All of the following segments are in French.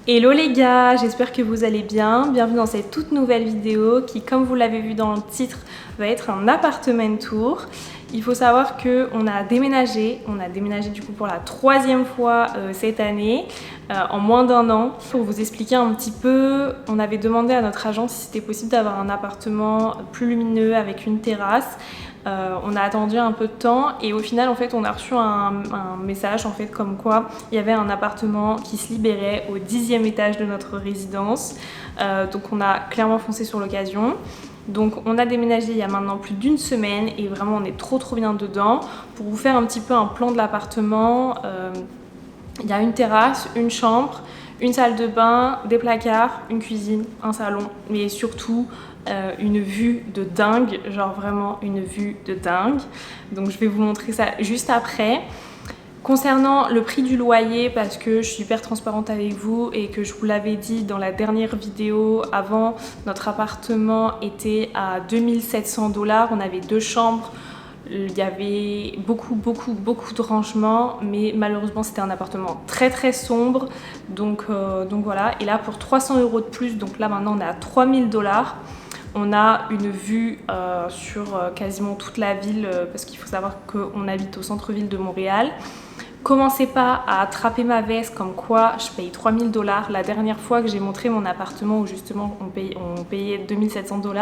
Hello les gars, j'espère que vous allez bien. Bienvenue dans cette toute nouvelle vidéo qui, comme vous l'avez vu dans le titre, va être un appartement tour. Il faut savoir qu'on a déménagé du coup pour la 3e fois cette année, en moins d'1 an. Pour vous expliquer un petit peu, on avait demandé à notre agent si c'était possible d'avoir un appartement plus lumineux avec une terrasse. On a attendu un peu de temps et au final en fait on a reçu un message en fait comme quoi il y avait un appartement qui se libérait au 10e étage de notre résidence. Donc on a clairement foncé sur l'occasion. Donc on a déménagé il y a maintenant plus d'1 semaine et vraiment on est trop bien dedans. Pour vous faire un petit peu un plan de l'appartement, il y a une terrasse, une chambre, une salle de bain, des placards, une cuisine, un salon, mais surtout une vue de dingue, genre vraiment une vue de dingue. Donc je vais vous montrer ça juste après. Concernant le prix du loyer, parce que je suis hyper transparente avec vous et que je vous l'avais dit dans la dernière vidéo avant, notre appartement était à 2700 $. On avait 2 chambres. Il y avait beaucoup de rangements, mais malheureusement c'était un appartement très sombre, donc voilà. Et là pour 300 € de plus, donc là maintenant on est à 3000 $, on a une vue sur quasiment toute la ville, parce qu'il faut savoir qu'on habite au centre-ville de Montréal. Commencez pas à attraper ma veste comme quoi je paye 3000 $. La dernière fois que j'ai montré mon appartement où justement on payait 2700 $,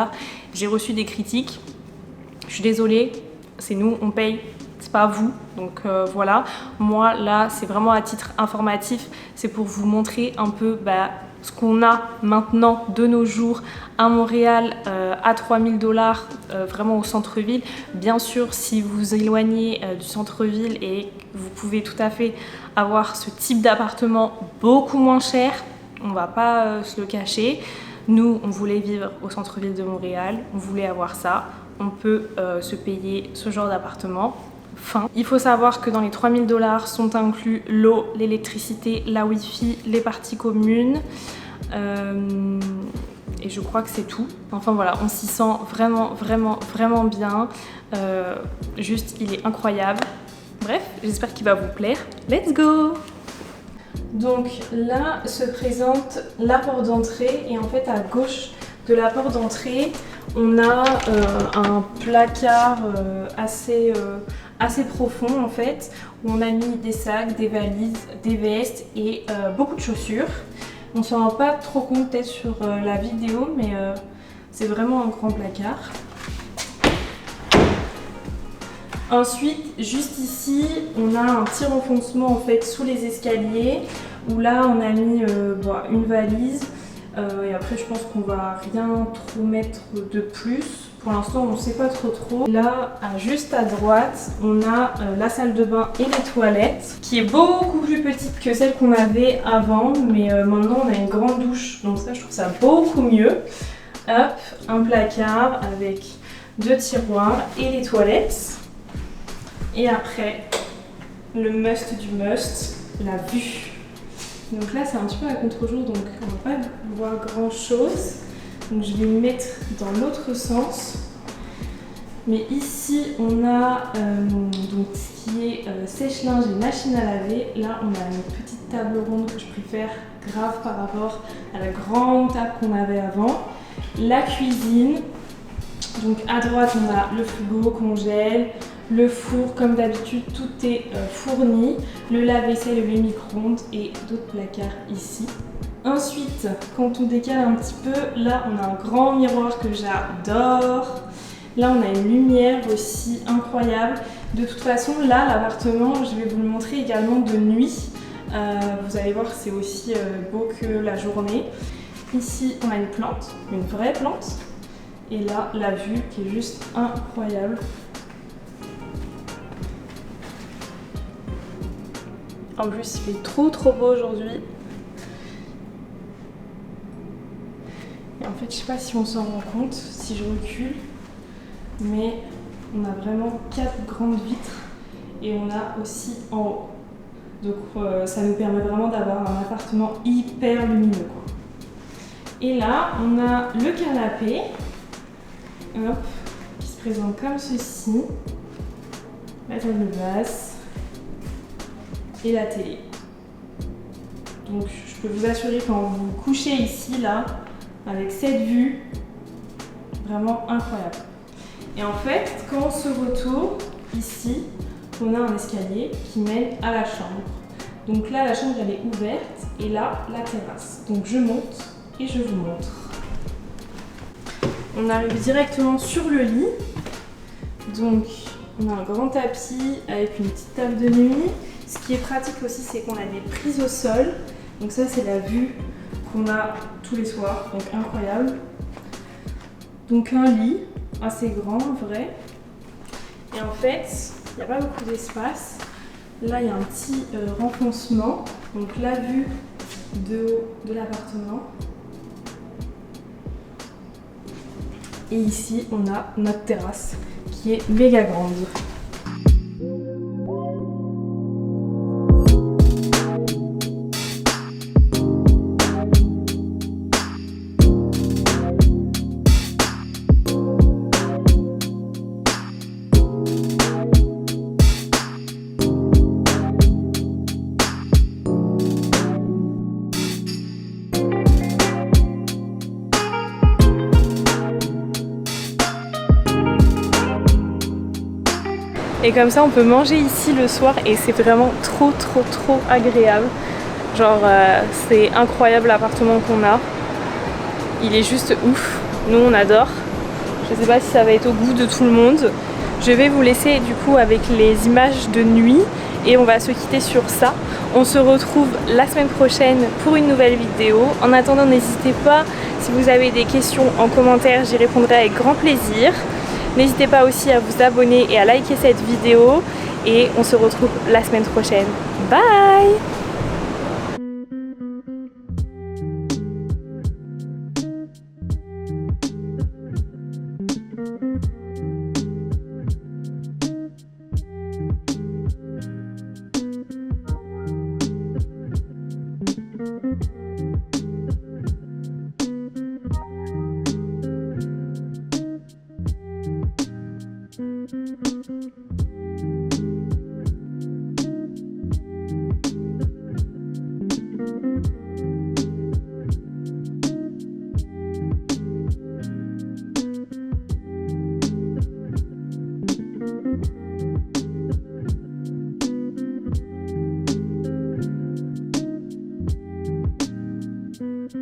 j'ai reçu des critiques. Je suis désolée. C'est nous, on paye, c'est pas vous. Donc voilà, moi là c'est vraiment à titre informatif, c'est pour vous montrer un peu ce qu'on a maintenant de nos jours à Montréal à 3000 $, vraiment au centre-ville. Bien sûr, si vous vous éloignez du centre-ville, et vous pouvez tout à fait avoir ce type d'appartement beaucoup moins cher, on va pas se le cacher. Nous, on voulait vivre au centre-ville de Montréal, on voulait avoir ça. On peut se payer ce genre d'appartement. Fin. Il faut savoir que dans les 3000 $ sont inclus l'eau, l'électricité, la wifi, les parties communes. Et je crois que c'est tout. Enfin voilà, on s'y sent vraiment bien. Juste, il est incroyable. Bref, j'espère qu'il va vous plaire. Let's go! Donc là se présente la porte d'entrée et en fait à gauche de la porte d'entrée, on a un placard assez profond en fait, où on a mis des sacs, des valises, des vestes et beaucoup de chaussures. On ne s'en rend pas trop compte peut-être sur la vidéo, mais c'est vraiment un grand placard. Ensuite, juste ici, on a un petit renfoncement en fait sous les escaliers, où là on a mis une valise. Et après je pense qu'on va rien trop mettre de plus. Pour l'instant on ne sait pas trop. Là, juste à droite, on a la salle de bain et les toilettes, qui est beaucoup plus petite que celle qu'on avait avant, mais maintenant on a une grande douche, donc ça je trouve ça beaucoup mieux. Hop, un placard avec 2 tiroirs et les toilettes. Et après, le must du must, la vue. Donc là c'est un petit peu à contre-jour, donc on va pas voir grand chose. Donc je vais me mettre dans l'autre sens. Mais ici on a donc ce qui est sèche-linge et machine à laver. Là on a une petite table ronde que je préfère grave par rapport à la grande table qu'on avait avant. La cuisine. Donc à droite on a le frigo, congèle. Le four, comme d'habitude, tout est fourni. Le lave-vaisselle et le micro-ondes et d'autres placards ici. Ensuite, quand on décale un petit peu, là on a un grand miroir que j'adore. Là on a une lumière aussi incroyable. De toute façon, là l'appartement, je vais vous le montrer également de nuit. Vous allez voir, c'est aussi beau que la journée. Ici on a une plante, une vraie plante. Et là, la vue qui est juste incroyable. En plus, il fait trop beau aujourd'hui. Et en fait, je sais pas si on s'en rend compte, si je recule, mais on a vraiment 4 grandes vitres et on a aussi en haut. Donc ça nous permet vraiment d'avoir un appartement hyper lumineux, quoi. Et là, on a le canapé, hop, qui se présente comme ceci. La table basse. Et la télé. Donc je peux vous assurer quand vous vous couchez ici, là, avec cette vue, vraiment incroyable. Et en fait, quand on se retourne ici, on a un escalier qui mène à la chambre. Donc là, la chambre elle est ouverte et là, la terrasse. Donc je monte et je vous montre. On arrive directement sur le lit. Donc on a un grand tapis avec une petite table de nuit. Ce qui est pratique aussi, c'est qu'on a des prises au sol. Donc ça, c'est la vue qu'on a tous les soirs. Donc incroyable. Donc un lit assez grand en vrai. Et en fait, il n'y a pas beaucoup d'espace. Là, il y a un petit renfoncement. Donc la vue de l'appartement. Et ici, on a notre terrasse qui est méga grande. Et comme ça on peut manger ici le soir et c'est vraiment trop agréable. Genre c'est incroyable l'appartement qu'on a. Il est juste ouf. Nous on adore. Je sais pas si ça va être au goût de tout le monde. Je vais vous laisser du coup avec les images de nuit et on va se quitter sur ça. On se retrouve la semaine prochaine pour une nouvelle vidéo. En attendant, n'hésitez pas, si vous avez des questions en commentaire, j'y répondrai avec grand plaisir. N'hésitez pas aussi à vous abonner et à liker cette vidéo et on se retrouve la semaine prochaine. Bye!